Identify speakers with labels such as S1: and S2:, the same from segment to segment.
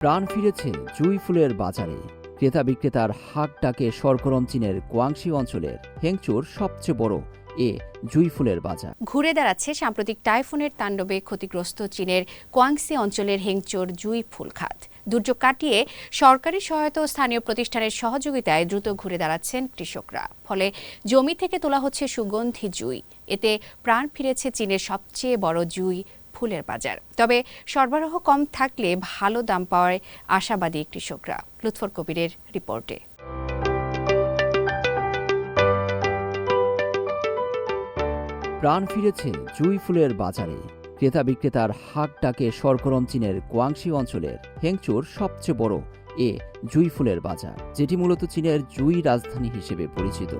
S1: প্রাণ ফিরেছে জুঁই ফুলের বাজারে। ক্রেতা বিক্রেতার হাক ডাকে সরগরম চীনের গুয়াংশি অঞ্চলের হেংচুর সবচেয়ে বড় জুঁই ফুলের বাজার।
S2: ঘুরে দাঁড়াচ্ছে সাম্প্রতিক টাইফুনের তাণ্ডবে ক্ষতিগ্রস্ত চীনের কোয়াংসি অঞ্চলের হেংচোর জুঁই ফুল খাত। দুর্যোগ কাটিয়ে সরকারি সহায়তা ও স্থানীয় প্রতিষ্ঠানের সহযোগিতায় দ্রুত ঘুরে দাঁড়াচ্ছেন কৃষকরা। ফলে জমি থেকে তোলা হচ্ছে সুগন্ধি জুঁই। এতে প্রাণ ফিরেছে চীনের সবচেয়ে বড় জুঁই ফুলের বাজার। তবে সরবরাহ কম থাকলে ভালো দাম পাওয়ার আশাবাদী কৃষকরা। লুৎফর কবিরের রিপোর্টে।
S1: প্রাণ ফিরেছে জুঁই ফুলের বাজারে। ক্রেতা বিক্রেতার হাক ডাকে সরগরম চীনের গুয়াংশি অঞ্চলের হেংচুর সবচেয়ে বড় জুঁই ফুলের বাজার, যেটি মূলত চীনের জুঁই রাজধানী হিসেবে পরিচিত।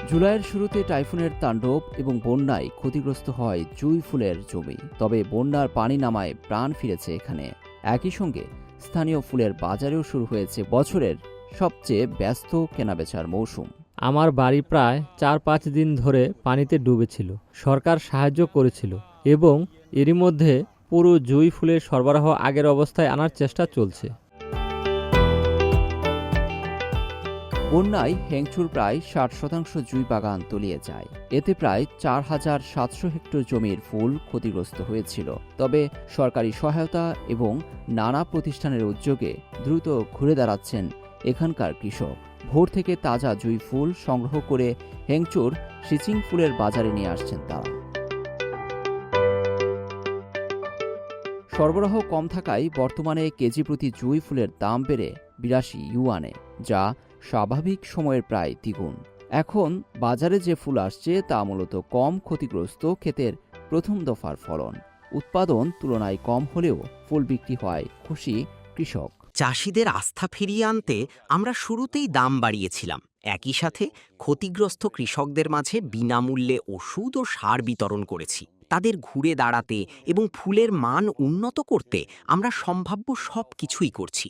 S1: জুলাইয়ের শুরুতে টাইফুনের তাণ্ডব এবং বন্যায় ক্ষতিগ্রস্ত হয় জুঁই ফুলের জমি। তবে বন্যার পানি নামায় প্রাণ ফিরেছে এখানে। একই সঙ্গে স্থানীয় ফুলের বাজারেও শুরু হয়েছে বছরের সবচেয়ে ব্যস্ত কেনাবেচার মৌসুম।
S3: আমার বাড়ি প্রায় ৪-৫ দিন ধরে পানিতে ডুবেছিল। সরকার সাহায্য করেছিল এবং এরই মধ্যে পুরো জুঁই ফুলের সরবরাহ আগের অবস্থায় আনার চেষ্টা চলছে।
S1: বন্যায় হেংচুর প্রায় ৬০% জুঁই বাগান তলিয়ে যায়। এতে প্রায় ৪,৭০০ হেক্টর জমির ফুল ক্ষতিগ্রস্ত হয়েছিল। তবে সরকারি সহায়তা এবং নানা প্রতিষ্ঠানের উদ্যোগে দ্রুত ঘুরে দাঁড়াচ্ছেন এখানকার কৃষক। ভোর থেকে তাজা জুঁই ফুল সংগ্রহ করে হেংচুর শিচিং ফুলের বাজারে নিয়ে আসছেন তারা। সরবরাহ কম থাকায় বর্তমানে কেজি প্রতি জুঁই ফুলের দাম বেড়ে ৮২ ইউয়ানে, যা স্বাভাবিক সময়ের প্রায় দ্বিগুণ। এখন বাজারে যে ফুল আসছে তা মূলত কম ক্ষতিগ্রস্ত ক্ষেতের প্রথম দফার ফলন। উৎপাদন তুলনায় কম হলেও ফুল বিক্রি হয় খুশি কৃষক।
S4: চাষিদের আস্থা ফিরিয়ে আনতে আমরা শুরুতেই দাম বাড়িয়েছিলাম। একই সাথে ক্ষতিগ্রস্ত কৃষকদের মাঝে বিনামূল্যে ওষুধ ও সার বিতরণ করেছি। তাদের ঘুরে দাঁড়াতে এবং ফুলের মান উন্নত করতে আমরা সম্ভাব্য সব কিছুই করছি।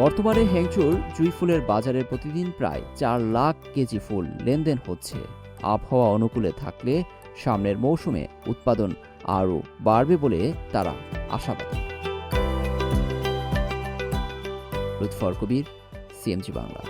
S1: বর্তমানে হেংচুর জুঁই ফুলের বাজারে প্রতিদিন প্রায় ৪ লাখ কেজি ফুল লেনদেন হচ্ছে। আবহাওয়া অনুকূলে থাকলে সামনের মৌসুমে উৎপাদন আরও বাড়বে বলে তারা আশাবাদী। লুৎফর কবির, সিএমজি বাংলা।